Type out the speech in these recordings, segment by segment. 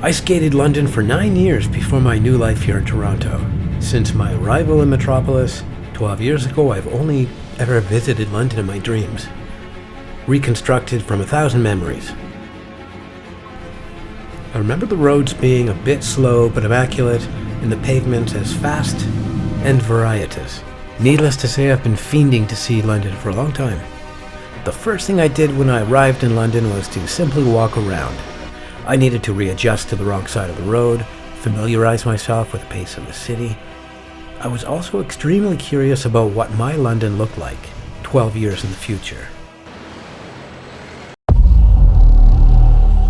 I skated London for 9 years before my new life here in Toronto. Since my arrival in Metropolis 12 years ago, I've only ever visited London in my dreams, reconstructed from 1,000 memories. I remember the roads being a bit slow but immaculate, and the pavements as fast and varietous. Needless to say, I've been fiending to see London for a long time. The first thing I did when I arrived in London was to simply walk around. I needed to readjust to the wrong side of the road, familiarize myself with the pace of the city. I was also extremely curious about what my London looked like 12 years in the future.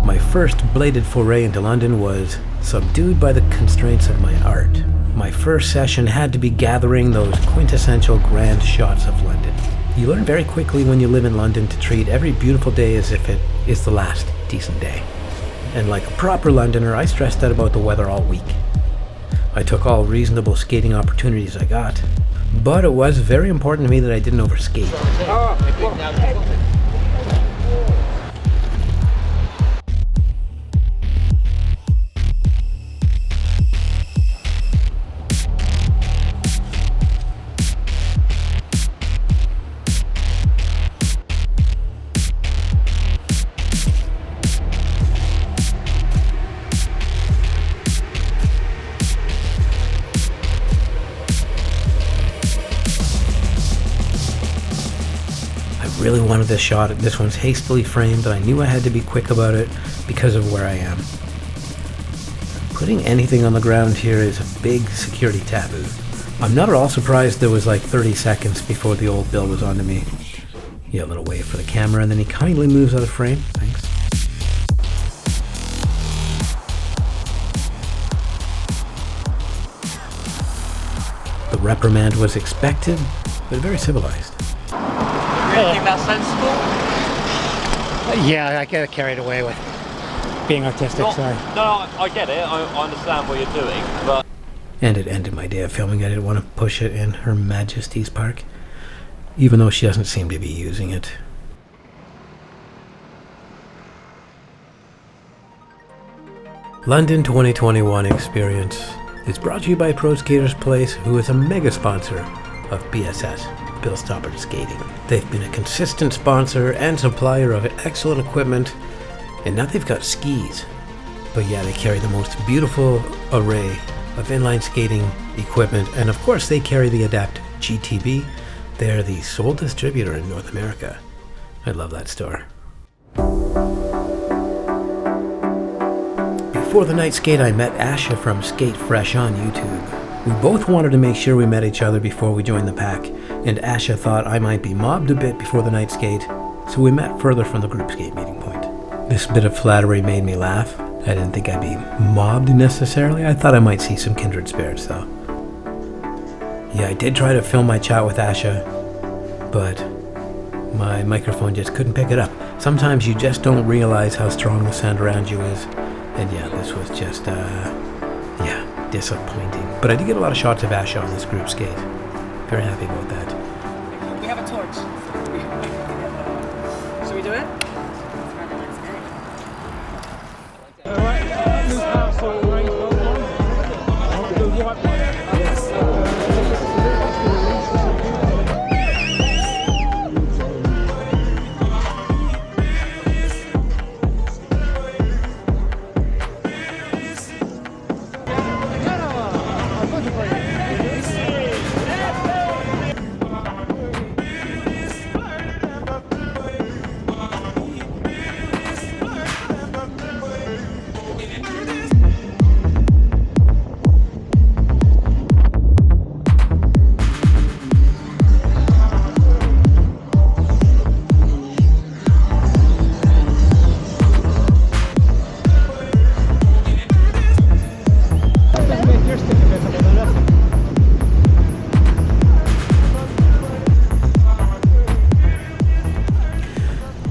My first bladed foray into London was subdued by the constraints of my art. My first session had to be gathering those quintessential grand shots of London. You learn very quickly when you live in London to treat every beautiful day as if it is the last decent day. And like a proper Londoner, I stressed out about the weather all week. I took all reasonable skating opportunities I got, but it was very important to me that I didn't overskate. I really wanted this shot. This one's hastily framed, and I knew I had to be quick about it because of where I am. Putting anything on the ground here is a big security taboo. I'm not at all surprised there was like 30 seconds before the old Bill was onto me. Yeah, a little wave for the camera, and then he kindly moves out of frame. Thanks. The reprimand was expected, but very civilized. You think that's sensible? Yeah, I get carried away with being artistic, sorry. No, I get it. I understand what you're doing, but... And it ended my day of filming. I didn't want to push it in Her Majesty's Park, even though she doesn't seem to be using it. London 2021 Experience is brought to you by Pro Skaters Place, who is a mega sponsor of BSS. Bill Stoppard Skating. They've been a consistent sponsor and supplier of excellent equipment, and now they've got skis. But yeah, they carry the most beautiful array of inline skating equipment, and of course they carry the Adapt GTB. They're the sole distributor in North America. I love that store. Before the night skate, I met Asha from Skate Fresh on YouTube. We both wanted to make sure we met each other before we joined the pack, and Asha thought I might be mobbed a bit before the night skate, so we met further from the group skate meeting point. This bit of flattery made me laugh. I didn't think I'd be mobbed necessarily. I thought I might see some kindred spirits though. Yeah, I did try to film my chat with Asha, but my microphone just couldn't pick it up. Sometimes you just don't realize how strong the sound around you is, and yeah, this was just, disappointing. But I did get a lot of shots of Asha on this group skate. Very happy about that. We have a torch. Should we do it?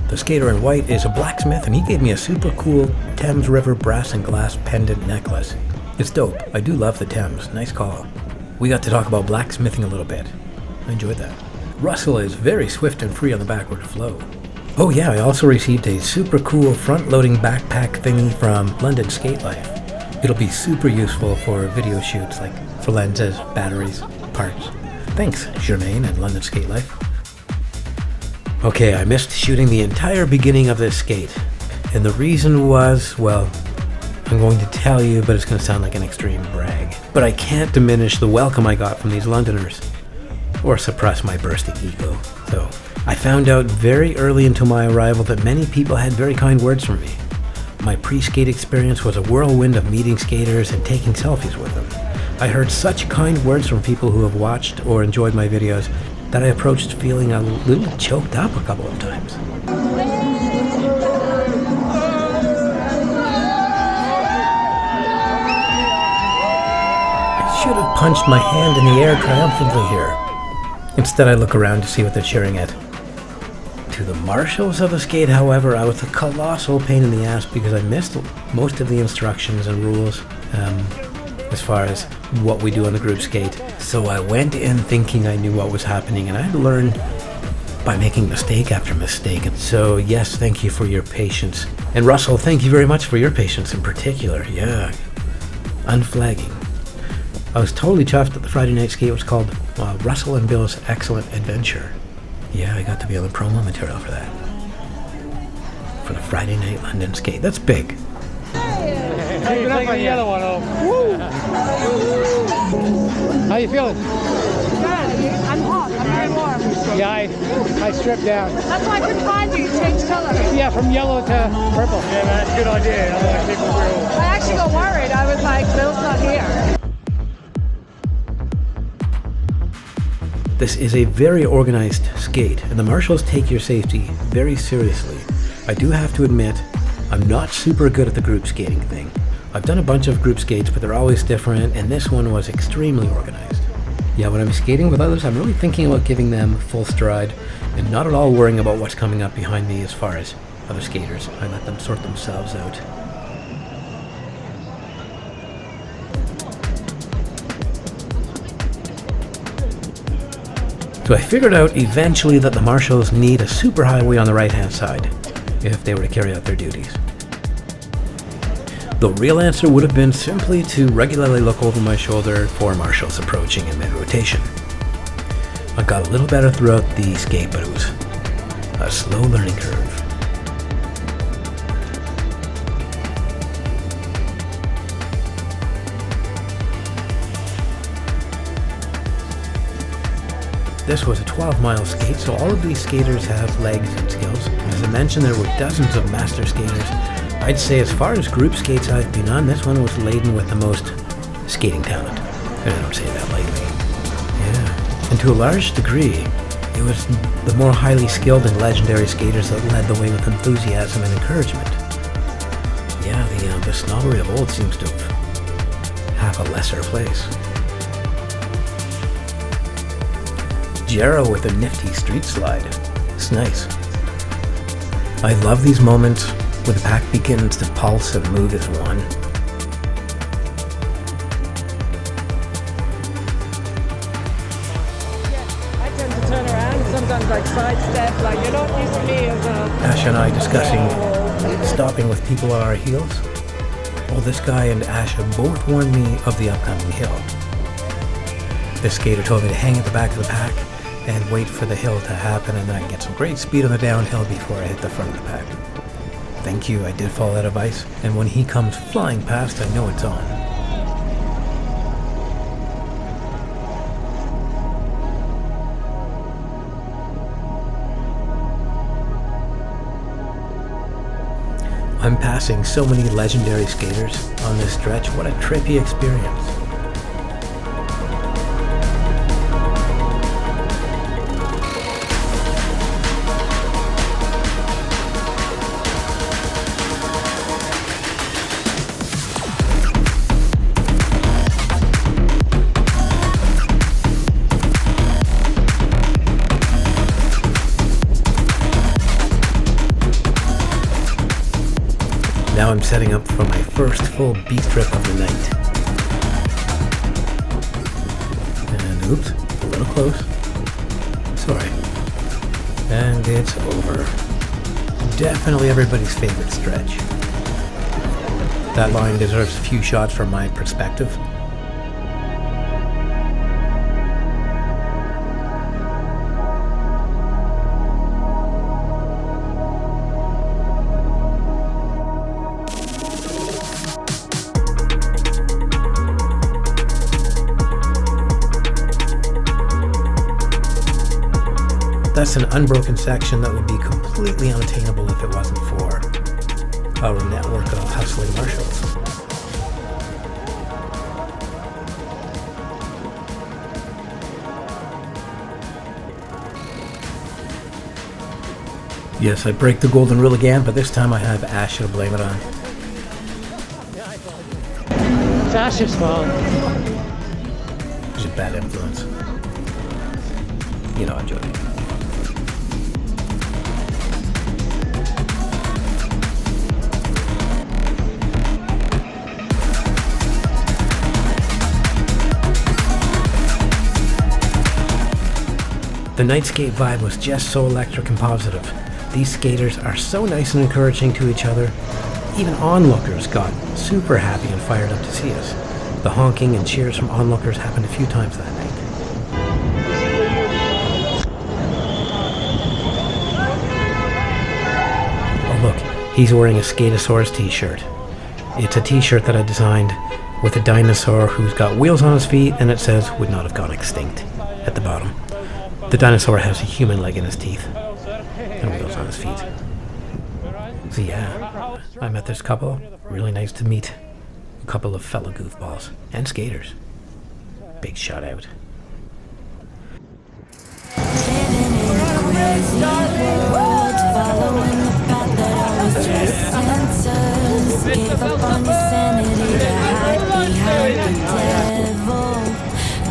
The skater in white is a blacksmith, and he gave me a super cool Thames River brass and glass pendant necklace. It's dope. I do love the Thames. Nice call. We got to talk about blacksmithing a little bit. I enjoyed that. Russell is very swift and free on the backward flow. Oh yeah, I also received a super cool front-loading backpack thingy from London Skate Life. It'll be super useful for video shoots, like for lenses, batteries, parts. Thanks, Germaine and London Skate Life. Okay, I missed shooting the entire beginning of this skate. And the reason was, well, I'm going to tell you, but it's going to sound like an extreme brag. But I can't diminish the welcome I got from these Londoners, or suppress my bursting ego. So, I found out very early into my arrival that many people had very kind words for me. My pre-skate experience was a whirlwind of meeting skaters and taking selfies with them. I heard such kind words from people who have watched or enjoyed my videos that I approached feeling a little choked up a couple of times. I should have punched my hand in the air triumphantly here. Instead, I look around to see what they're cheering at. To the marshals of the skate, however, I was a colossal pain in the ass because I missed most of the instructions and rules as far as what we do on the group skate. So I went in thinking I knew what was happening, and I had to learn by making mistake after mistake. And so, yes, thank you for your patience. And Russell, thank you very much for your patience in particular. Yeah, unflagging. I was totally chuffed that the Friday night skate was called Russell and Bill's Excellent Adventure. Yeah, I got to be on the promo material for that. For the Friday night London skate. That's big. Hey, take the yellow one off. Woo! How you feeling? Good. I'm hot. I'm very warm. Yeah, I stripped down. That's why I couldn't find you. You changed color. Yeah, from yellow to purple. Yeah, man, that's a good idea. Otherwise people will. I actually got worried. I was like, Bill's not here. This is a very organized skate, and the marshals take your safety very seriously. I do have to admit, I'm not super good at the group skating thing. I've done a bunch of group skates, but they're always different, and this one was extremely organized. Yeah, when I'm skating with others, I'm really thinking about giving them full stride, and not at all worrying about what's coming up behind me as far as other skaters. I let them sort themselves out. So I figured out eventually that the marshals need a superhighway on the right-hand side if they were to carry out their duties. The real answer would have been simply to regularly look over my shoulder for marshals approaching in mid-rotation. I got a little better throughout the skate, but it was a slow learning curve. This was a 12-mile skate, so all of these skaters have legs and skills. As I mentioned, there were dozens of master skaters. I'd say as far as group skates I've been on, this one was laden with the most skating talent. And I don't say that lightly. Yeah. And to a large degree, it was the more highly skilled and legendary skaters that led the way with enthusiasm and encouragement. Yeah, the snobbery of old seems to have a lesser place. Jero with a nifty street slide. It's nice. I love these moments where the pack begins to pulse and move as one. I tend to turn around and sometimes like sidestep, like you're not used to me as a... Ash and I discussing stopping with people on our heels. Well, this guy and Asha both warned me of the upcoming hill. This skater told me to hang at the back of the pack and wait for the hill to happen, and then I can get some great speed on the downhill before I hit the front of the pack. Thank you, I did follow that advice, and when he comes flying past, I know it's on. I'm passing so many legendary skaters on this stretch. What a trippy experience. Now I'm setting up for my first full beast trip of the night. And oops, a little close. Sorry. And it's over. Definitely everybody's favorite stretch. That line deserves a few shots from my perspective. That's an unbroken section that would be completely unattainable if it wasn't for our network of hustling marshals. Yes, I break the golden rule again, but this time I have Asha to blame it on. It's Ash's fault. She's a bad influence. You know, I'm joking. The night skate vibe was just so electric and positive. These skaters are so nice and encouraging to each other. Even onlookers got super happy and fired up to see us. The honking and cheers from onlookers happened a few times that night. Oh look, he's wearing a Skatosaurus t-shirt. It's a t-shirt that I designed with a dinosaur who's got wheels on his feet and it says would not have gone extinct at the bottom. The dinosaur has a human leg in his teeth and wheels on his feet. So yeah, I met this couple. Really nice to meet a couple of fellow goofballs and skaters. Big shout out.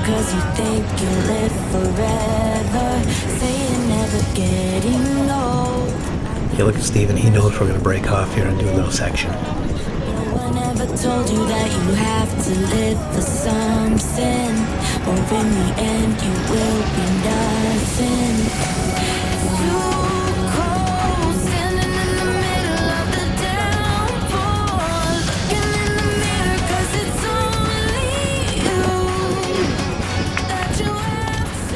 Cause you think you live forever, say you're never getting old. Yeah, look at Steven, he knows we're gonna break off here and do a little section. No one ever told you that you have to live for something, or in the end you will be nothing. You cold, standing in the middle of the downpour, looking in the mirror cause it's only you that you have to.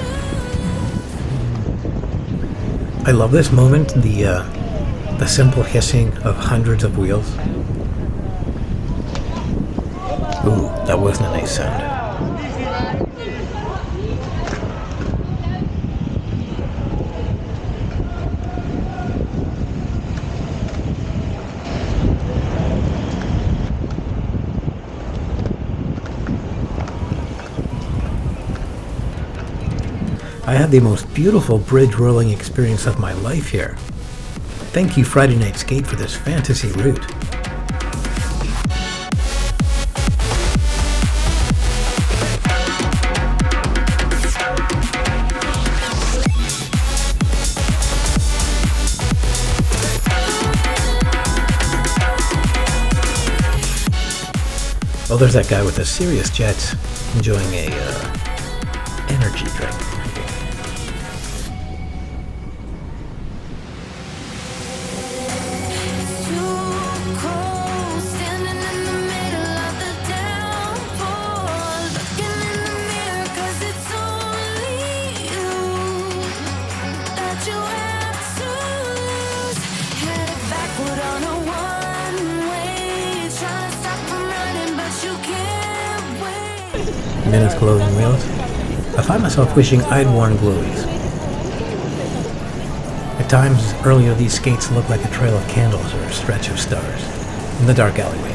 I love this moment, the simple hissing of hundreds of wheels. Ooh, that wasn't a nice sound. I had the most beautiful bridge rolling experience of my life here. Thank you, Friday Night Skate, for this fantasy route. Oh, there's that guy with the serious jets enjoying a energy drink. Minutes closing wheels. I find myself wishing I'd worn glowies. At times earlier, these skates looked like a trail of candles or a stretch of stars in the dark alleyways.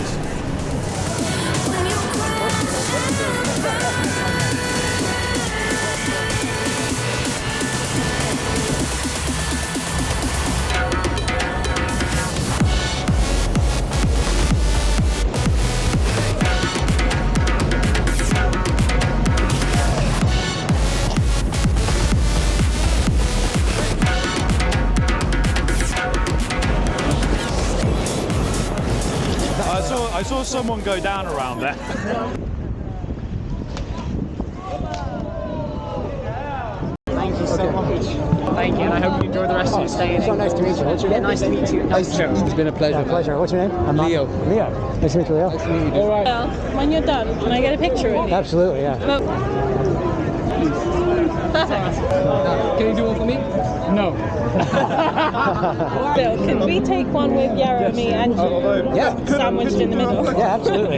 I saw someone go down around there. Thank you so much. Thank you, and I hope you enjoy the rest of your staying. So nice to meet you. What's your name? Nice to meet you. Nice. It's been a pleasure. Pleasure. What's your name? I'm Leo. Leo. Nice to meet you, Leo. Nice to meet you. All right. Well, when you're done, can I get a picture with you? Absolutely, yeah. Perfect. Can you do one for me? No. Bill, can we take one with Yarrow, me and you? Yeah. Sandwiched in the middle. Yeah, absolutely.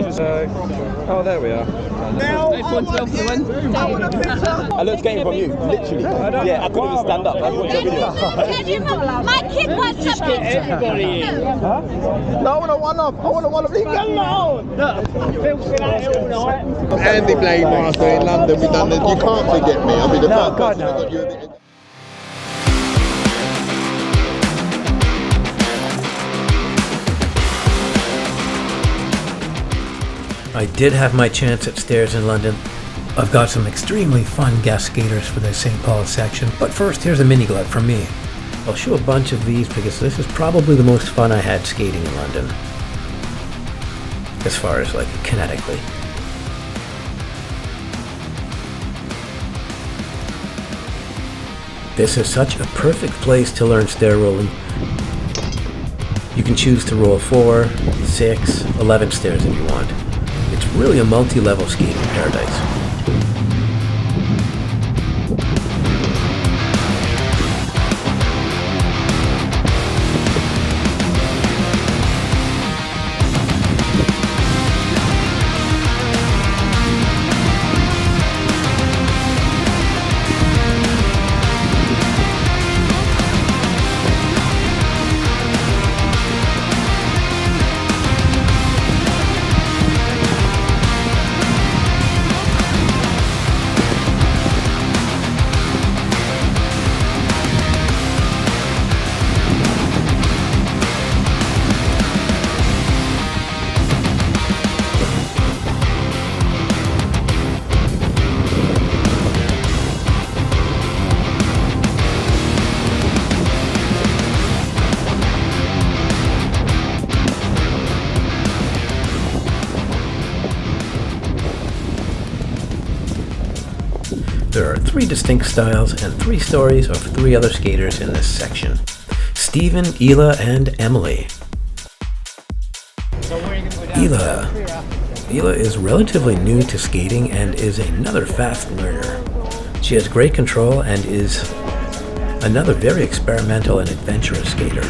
Oh, there we are. Nice one, Phil, for the win. I learned skating from you, literally. Yeah, I couldn't even stand up. I watched your video. My kid wants to be. Everybody in. Huh? No, I want to one up. I want to one up. Leave me alone. Phil's been out here all night. Andy playing master in London. We done this. You can't forget me. I'll be the first God, person no. that got you at the end. I did have my chance at stairs in London. I've got some extremely fun guest skaters for the St. Paul's section, but first here's a mini glut from me. I'll show a bunch of these because this is probably the most fun I had skating in London. As far as like kinetically. This is such a perfect place to learn stair rolling. You can choose to roll 4, 6, 11 stairs if you want. It's really a multi-level skating paradise. There are 3 distinct styles and 3 stories of 3 other skaters in this section. Stephen, Ela, and Emily. Ela is relatively new to skating and is another fast learner. She has great control and is another very experimental and adventurous skater.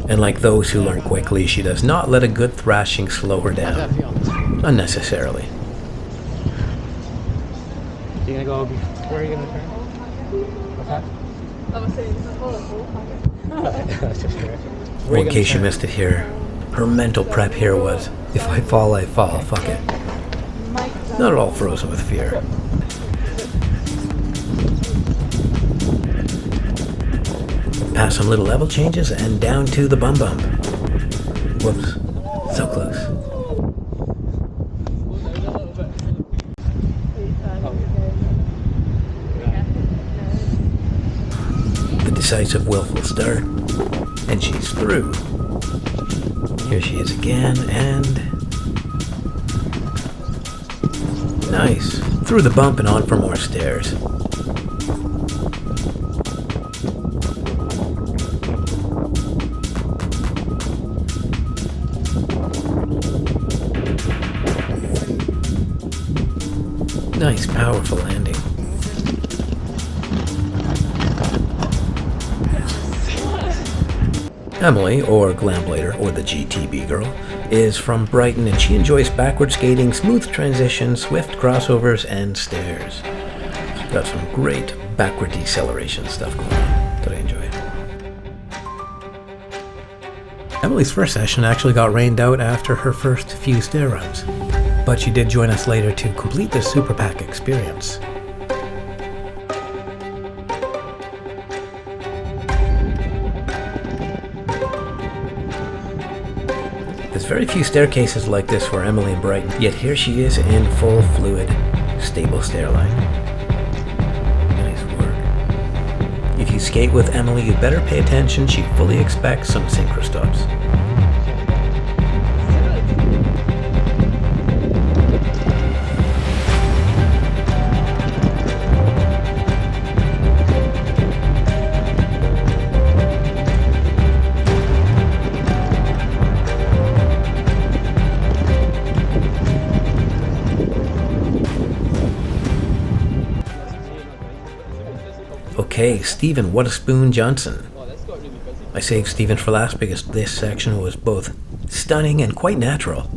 And like those who learn quickly, she does not let a good thrashing slow her down unnecessarily. You're gonna go. Where are you gonna turn? What's that? Well, in case you missed it here, her mental prep here was, if I fall, I fall, fuck it. Not at all frozen with fear. Past some little level changes and down to the bum bump. Whoops, so close. The decisive willful start, and she's through. Here she is again, and nice. Through the bump and on for more stairs. Nice, powerful landing. Emily, or Glamblader, or the GTB girl, is from Brighton and she enjoys backward skating, smooth transitions, swift crossovers, and stairs. She's got some great backward deceleration stuff going on that I enjoy. Emily's first session actually got rained out after her first few stair runs, but she did join us later to complete the Super Pack experience. There's very few staircases like this for Emily in Brighton, yet here she is in full fluid, stable stairline. Nice work. If you skate with Emily, you better pay attention. She fully expects some synchro stops. Okay, Stephen What a Spoon Johnson. I saved Stephen for last because this section was both stunning and quite natural.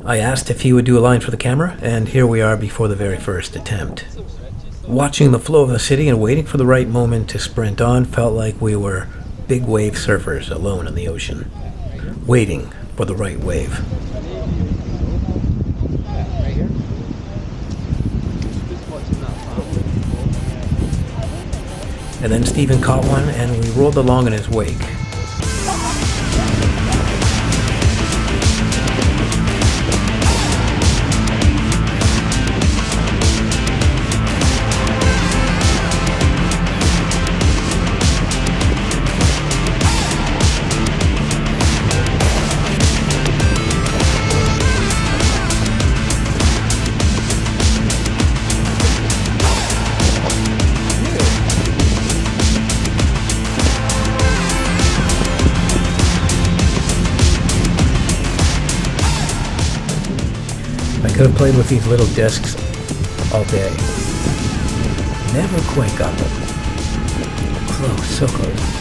I asked if he would do a line for the camera, and here we are before the very first attempt. Watching the flow of the city and waiting for the right moment to sprint on felt like we were big wave surfers alone in the ocean, waiting for the right wave. And then Stephen caught one and we rolled along in his wake. I could have played with these little discs all day. Never quite got them. Close, so close.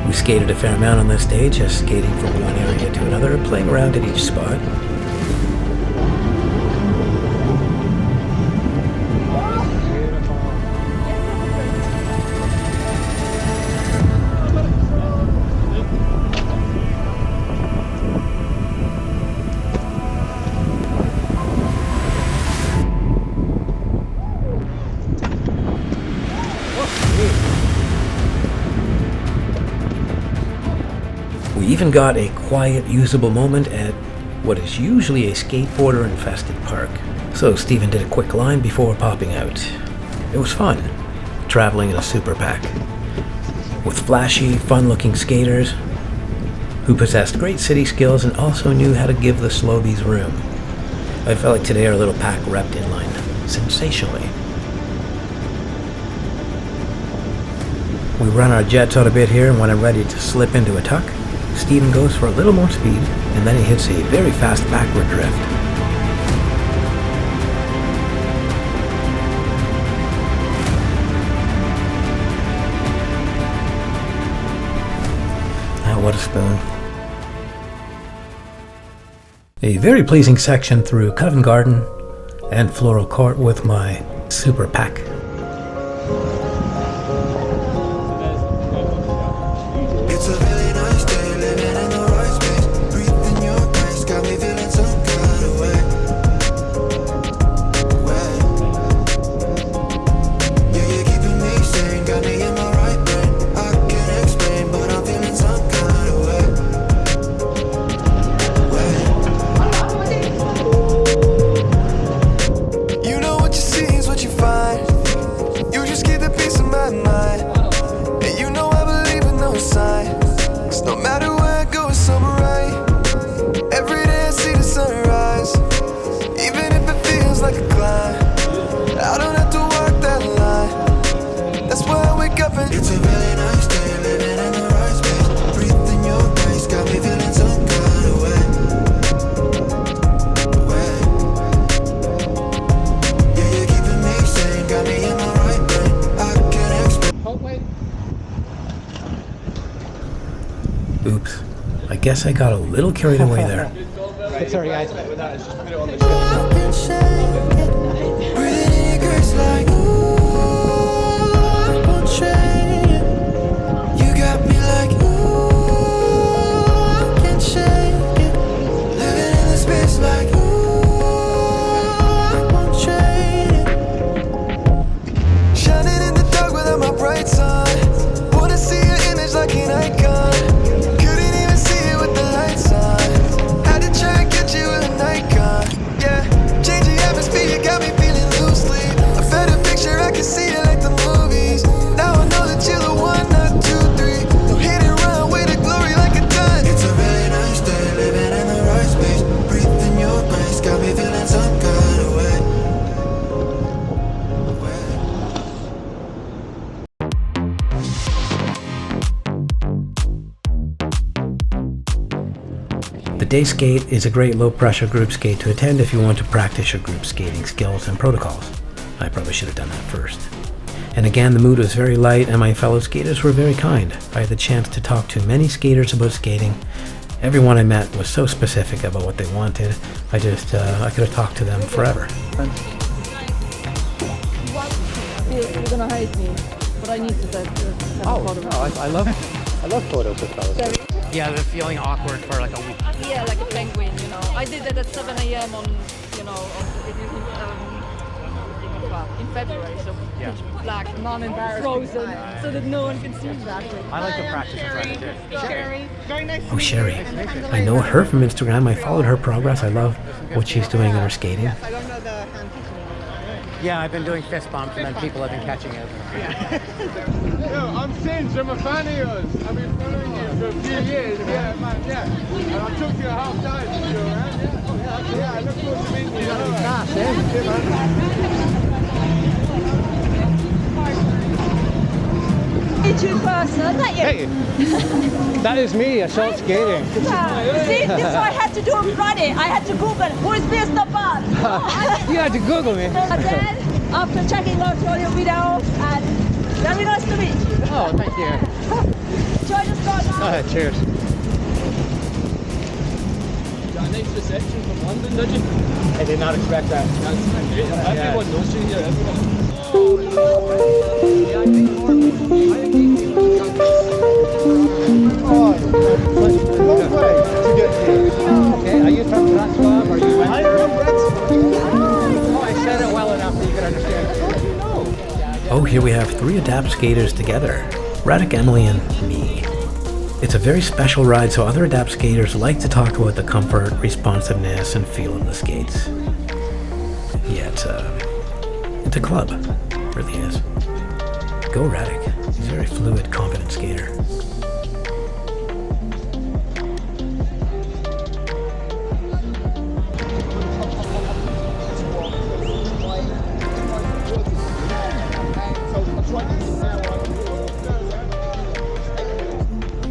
We skated a fair amount on this stage, just skating from one area to another, playing around at each spot. We even got a quiet, usable moment at what is usually a skateboarder-infested park. So Stephen did a quick line before popping out. It was fun, traveling in a super pack, with flashy, fun-looking skaters who possessed great city skills and also knew how to give the slowies room. I felt like today our little pack repped inline sensationally. We run our jets out a bit here, and when I'm ready to slip into a tuck, Stephen goes for a little more speed, and then he hits a very fast backward drift. Ah, what a spoon. A very pleasing section through Covent Garden and Floral Court with my super pack. Oops. I guess I got a little carried away there. Sorry, guys. Change the atmosphere, you got me feeling loosely. I better day skate is a great low-pressure group skate to attend if you want to practice your group skating skills and protocols. I probably should have done that first. And again, the mood was very light and my fellow skaters were very kind. I had the chance to talk to many skaters about skating. Everyone I met was so specific about what they wanted. I could have talked to them forever. You're gonna hate me, but I need to take a photo. I love photos with fellas. Yeah, they're feeling awkward for like a week. Yeah, like a penguin, you know. I did that at 7 a.m. on, you know, in February, so pitch black, non-embarrassing, frozen, so that no one can see exactly. I like to practice in front of it. Sherry. Very nice. Oh, Sherry. I know her from Instagram. I followed her progress. I love what she's doing in her skating. I don't know the hand pitching. Yeah, I've been doing fist bumps and then people have been catching it. Yo, I'm Singe, I'm a fan of yours. I've been following you for a few years. Yeah, man, yeah. And I took you a half time if you're around. Yeah, I look forward to meeting you. Two person, not you. Hey, that is me, I saw skating. See, this is what I had to do on Friday. I had to Google who is this Stoppard. You had to Google me. And then, after checking out all your videos, and very nice to meet you. Oh, thank you. Enjoy the spot now. Cheers. Got a nice reception from London, did you? I did not expect that. Everyone knows you here, everyone. Okay, are you from Wrocław? Are you? I'm from Wrocław. Oh, I said it well enough that you could understand. Oh, here we have 3 Adapt skaters together. Radek, Emily, and me. It's a very special ride, so other Adapt skaters like to talk about the comfort, responsiveness, and feel of the skates. Yeah, it's a club. It really is. Go Radek. He's a very fluid, confident skater.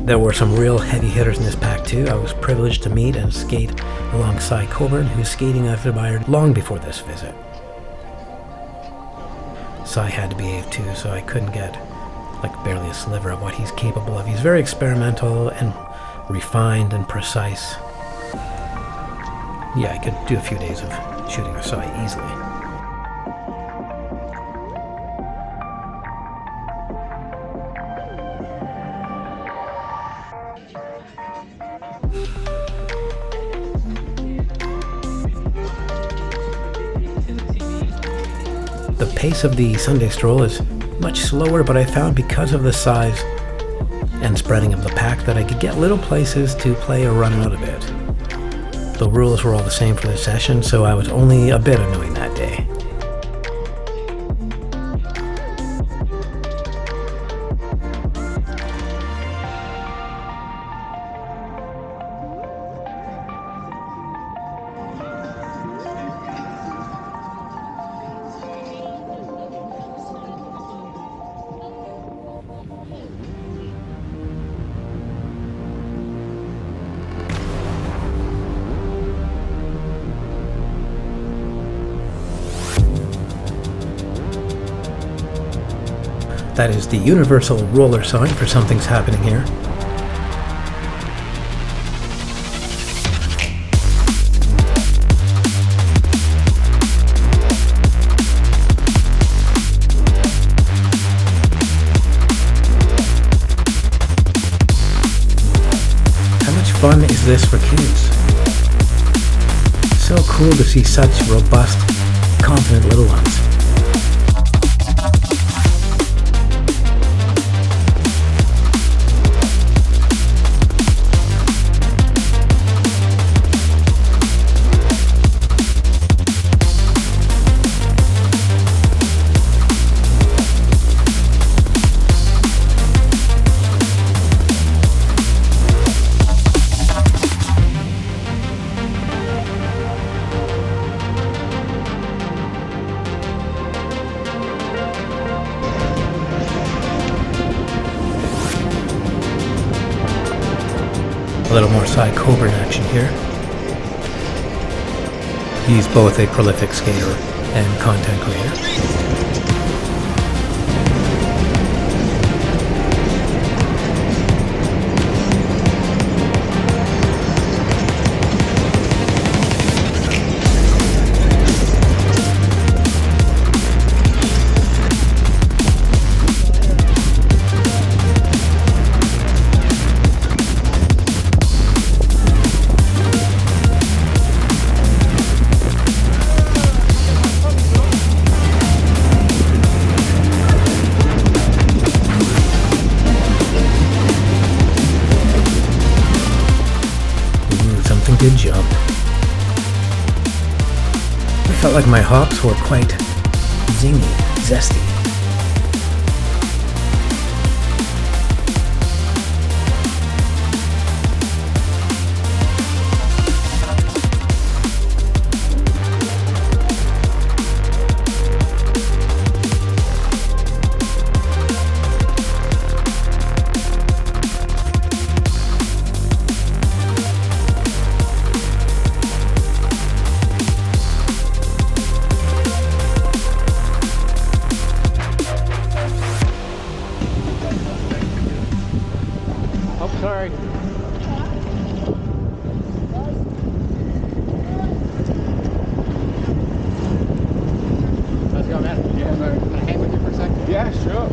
There were some real heavy hitters in this pack too. I was privileged to meet and skate alongside Coburn, who's skating I've admired long before this visit. Cy had to behave too, so I couldn't get like barely a sliver of what he's capable of. He's very experimental and refined and precise. Yeah, I could do a few days of shooting with Cy easily. The pace of the Sunday stroll is much slower, but I found because of the size and spreading of the pack that I could get little places to play or run out a bit. The rules were all the same for the session, so I was only a bit annoying that day. That is the universal roller sign for something's happening here. How much fun is this for kids? So cool to see such robust, confident little ones. A little more side Coburn action here. He's both a prolific skater and content creator. Good jump. I felt like my hops were quite zingy, zesty. Sorry. Let's go, man. Yeah, man. Can I hang with you for a second? Yeah, sure.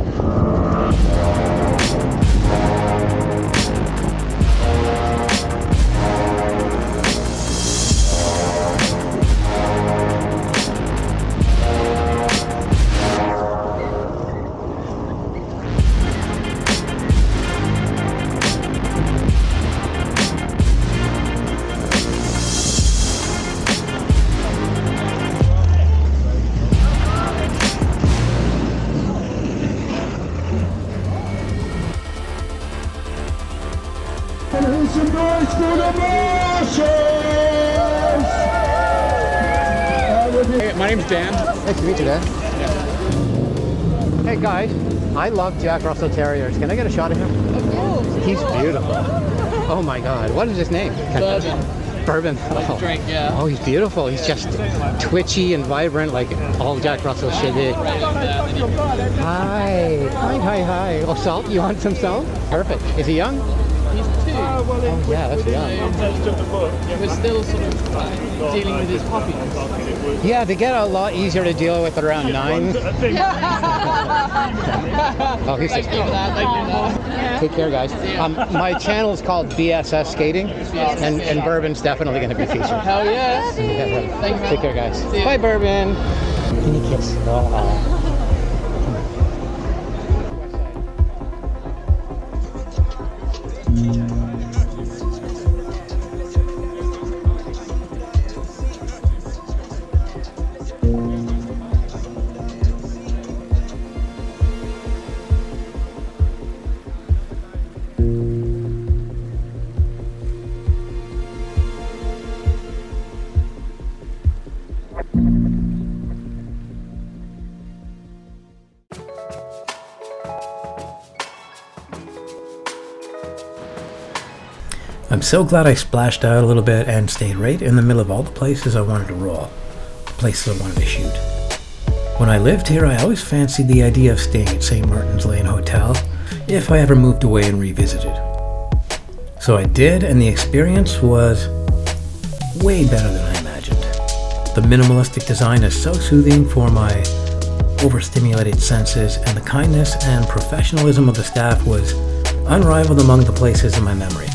Some noise for the Marshals! Hey, my name's Dan. Nice to meet you, Dan. Yeah. Hey guys, I love Jack Russell Terriers. Can I get a shot of him? Of course. He's beautiful. Oh my God, what is his name? Bourbon. Bourbon. Oh. Drink, yeah. Oh, he's beautiful. He's just twitchy and vibrant, like all Jack Russell should be. Hi. Hi. Oh, salt? You want some salt? Perfect. Is he young? He's 2. Oh yeah, that's young. We're still sort of dealing with his puppies. Yeah, they get a lot easier to deal with at around 9. Oh, he's just Take care, guys. My channel is called BSS Skating, and Bourbon's definitely going to be featured. Hell yeah. Thank you. Take care, guys. Bye, Bourbon. Can you kiss? Oh. I'm so glad I splashed out a little bit and stayed right in the middle of all the places I wanted to roll, the places I wanted to shoot. When I lived here, I always fancied the idea of staying at St. Martin's Lane Hotel if I ever moved away and revisited. So I did, and the experience was way better than I imagined. The minimalistic design is so soothing for my overstimulated senses, and the kindness and professionalism of the staff was unrivaled among the places in my memory.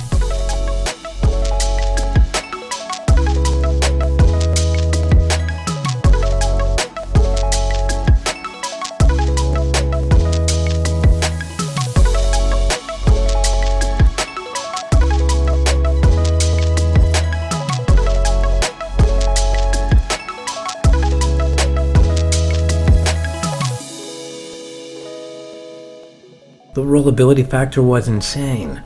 The rollability factor was insane.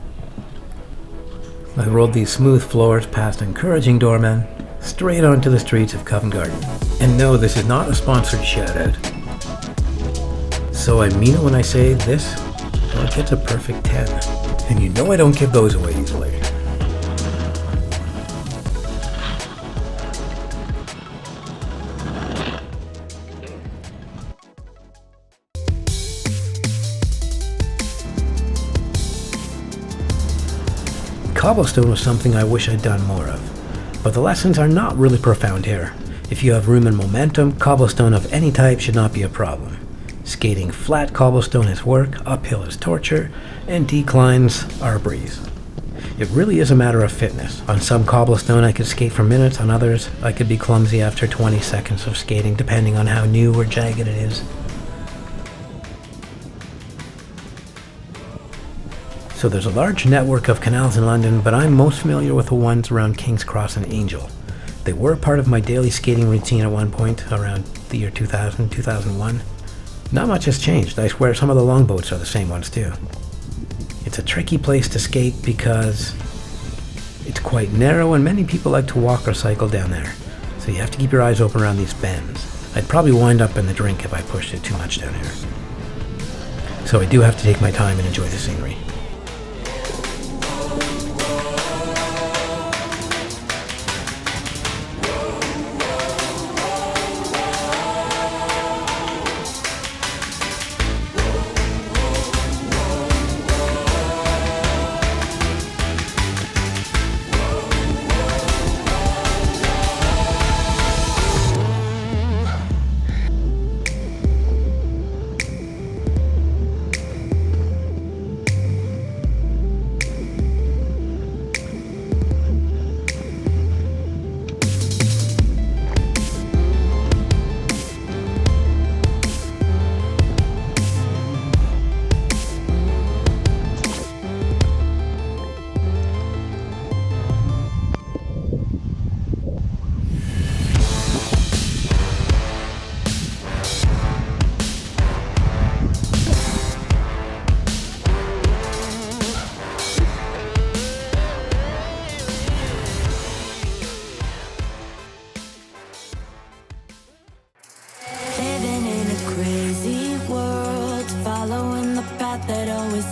I rolled these smooth floors past encouraging doormen, straight onto the streets of Covent Garden. And no, this is not a sponsored shout out. So I mean it when I say this, well, it gets a perfect 10. And you know I don't give those away easily. Cobblestone was something I wish I'd done more of, but the lessons are not really profound here. If you have room and momentum, cobblestone of any type should not be a problem. Skating flat cobblestone is work, uphill is torture, and declines are a breeze. It really is a matter of fitness. On some cobblestone I could skate for minutes, on others I could be clumsy after 20 seconds of skating, depending on how new or jagged it is. So there's a large network of canals in London, but I'm most familiar with the ones around King's Cross and Angel. They were part of my daily skating routine at one point, around the year 2000, 2001. Not much has changed. I swear some of the longboats are the same ones too. It's a tricky place to skate because it's quite narrow and many people like to walk or cycle down there. So you have to keep your eyes open around these bends. I'd probably wind up in the drink if I pushed it too much down here. So I do have to take my time and enjoy the scenery.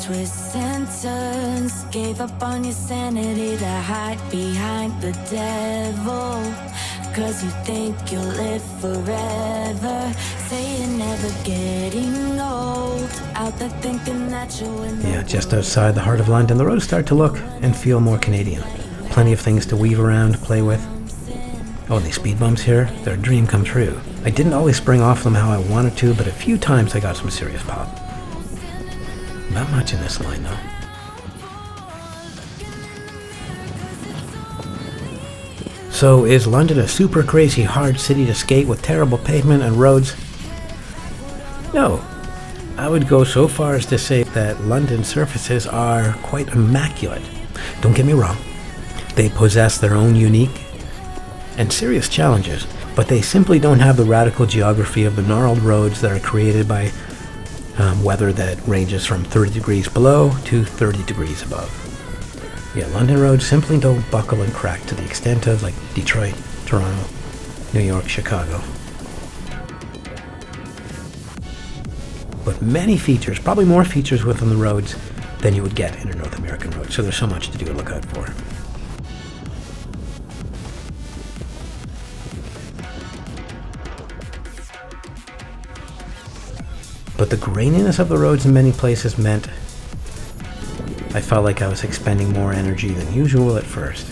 Twists and turns, gave up on your sanity to hide behind the devil. Cause you think you'll live forever. Say you're never getting old. Out there thinking that you'll win. Yeah, just outside the heart of London, the roads start to look and feel more Canadian. Plenty of things to weave around, play with. Oh, and these speed bumps here, they're a dream come true. I didn't always spring off them how I wanted to, but a few times I got some serious pop. Not much in this line, though. So, is London a super crazy hard city to skate with terrible pavement and roads? No. I would go so far as to say that London's surfaces are quite immaculate. Don't get me wrong. They possess their own unique and serious challenges, but they simply don't have the radical geography of the gnarled roads that are created by weather that ranges from 30 degrees below to 30 degrees above. Yeah, London roads simply don't buckle and crack to the extent of like Detroit, Toronto, New York, Chicago. But many features, probably more features within the roads than you would get in a North American road, so there's so much to do and look out for. But the graininess of the roads in many places meant I felt like I was expending more energy than usual at first.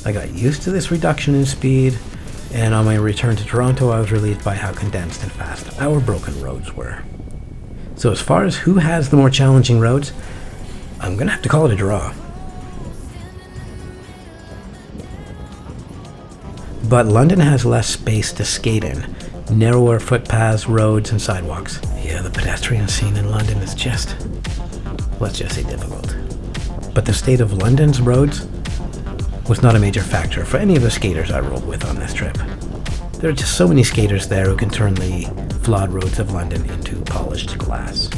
I got used to this reduction in speed, and on my return to Toronto I was relieved by how condensed and fast our broken roads were. So as far as who has the more challenging roads, I'm gonna have to call it a draw. But London has less space to skate in. Narrower footpaths, roads, and sidewalks. Yeah, the pedestrian scene in London is just, let's just say, difficult. But the state of London's roads was not a major factor for any of the skaters I rolled with on this trip. There are just so many skaters there who can turn the flawed roads of London into polished glass.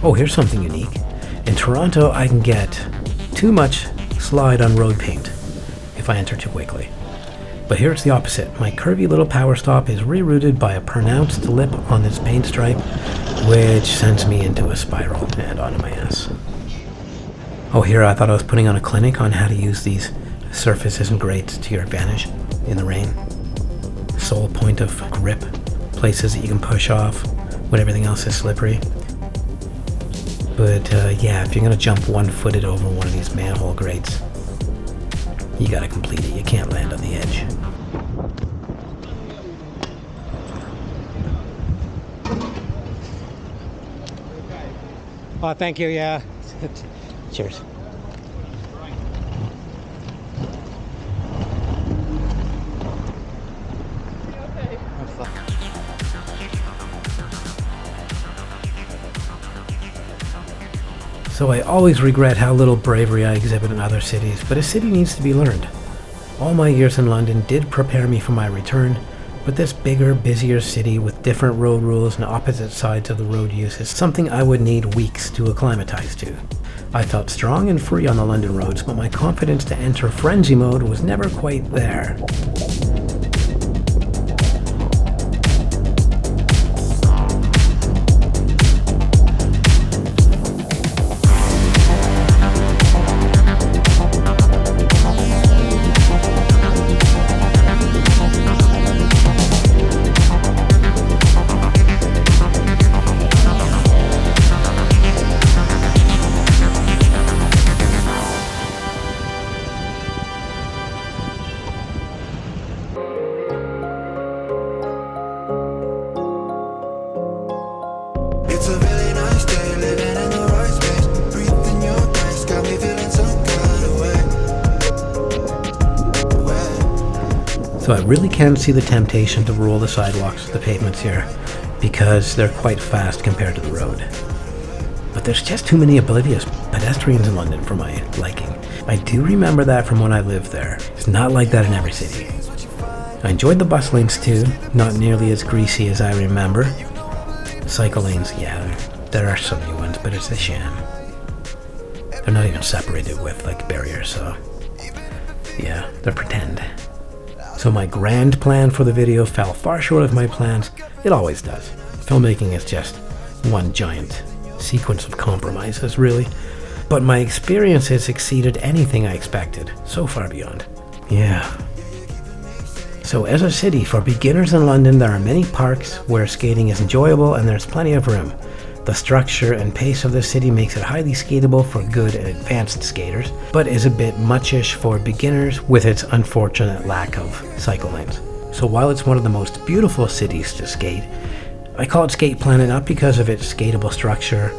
Oh, here's something unique. In Toronto, I can get too much slide on road paint if I enter too quickly. But here it's the opposite. My curvy little power stop is rerouted by a pronounced lip on this paint stripe, which sends me into a spiral and onto my ass. Oh, here I thought I was putting on a clinic on how to use these Surface isn't great to your advantage in the rain. Sole point of grip, places that you can push off when everything else is slippery. But yeah, if you're gonna jump one-footed over one of these manhole grates, you gotta complete it. You can't land on the edge. Oh, thank you, yeah. Cheers. So I always regret how little bravery I exhibit in other cities, but a city needs to be learned. All my years in London did prepare me for my return, but this bigger, busier city with different road rules and opposite sides of the road use is something I would need weeks to acclimatize to. I felt strong and free on the London roads, but my confidence to enter frenzy mode was never quite there. It's a really nice day, living in the right space. Breathing your grace, got me feeling some kind of way. So I really can see the temptation to rule the sidewalks, the pavements here, because they're quite fast compared to the road. But there's just too many oblivious pedestrians in London for my liking. I do remember that from when I lived there. It's not like that in every city. I enjoyed the bus lanes too, not nearly as greasy as I remember. Cycle lanes, yeah, there are some new ones, but it's a sham. They're not even separated with like barriers, so yeah, they're pretend. So my grand plan for the video fell far short of my plans. It always does. Filmmaking is just one giant sequence of compromises, really. But my experiences exceeded anything I expected, so far beyond. Yeah. So as a city, for beginners in London, there are many parks where skating is enjoyable and there's plenty of room. The structure and pace of the city makes it highly skatable for good and advanced skaters, but is a bit muchish for beginners with its unfortunate lack of cycle lanes. So while it's one of the most beautiful cities to skate, I call it Skate Planet not because of its skatable structure,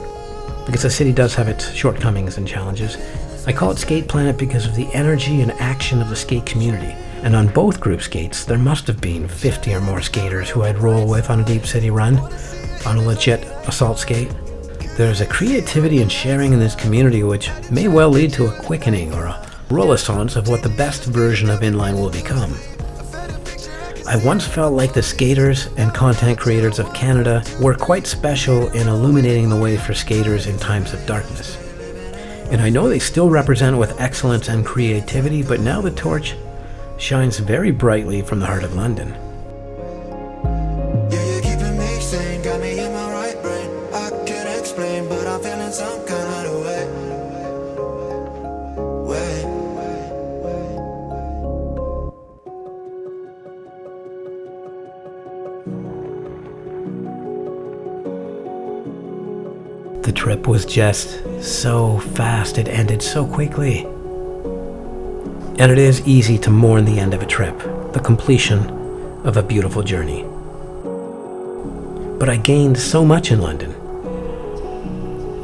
because the city does have its shortcomings and challenges. I call it Skate Planet because of the energy and action of the skate community. And on both group skates, there must have been 50 or more skaters who I'd roll with on a deep city run, on a legit assault skate. There's a creativity and sharing in this community which may well lead to a quickening or a renaissance of what the best version of inline will become. I once felt like the skaters and content creators of Canada were quite special in illuminating the way for skaters in times of darkness. And I know they still represent with excellence and creativity, but now the torch shines very brightly from the heart of London. Yeah, you're keeping me sane, got me in my right brain. I can't explain, but I'm feeling some kind of way. The trip was just so fast, it ended so quickly. And it is easy to mourn the end of a trip, the completion of a beautiful journey. But I gained so much in London.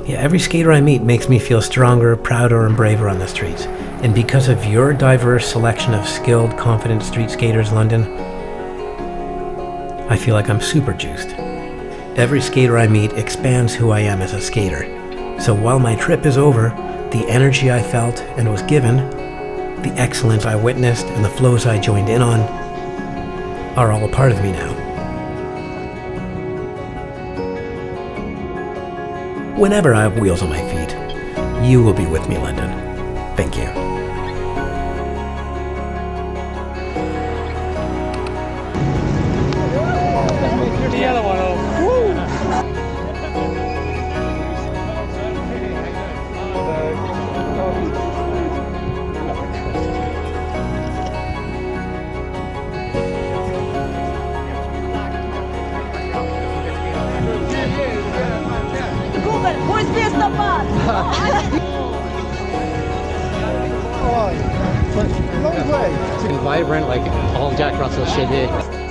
Yeah, every skater I meet makes me feel stronger, prouder, and braver on the streets. And because of your diverse selection of skilled, confident street skaters, London, I feel like I'm super juiced. Every skater I meet expands who I am as a skater. So while my trip is over, the energy I felt and was given, the excellence I witnessed, and the flows I joined in on are all a part of me now. Whenever I have wheels on my feet, you will be with me, London. Thank you. The yellow one off. Long way. Vibrant, like all Jack Russell shit is.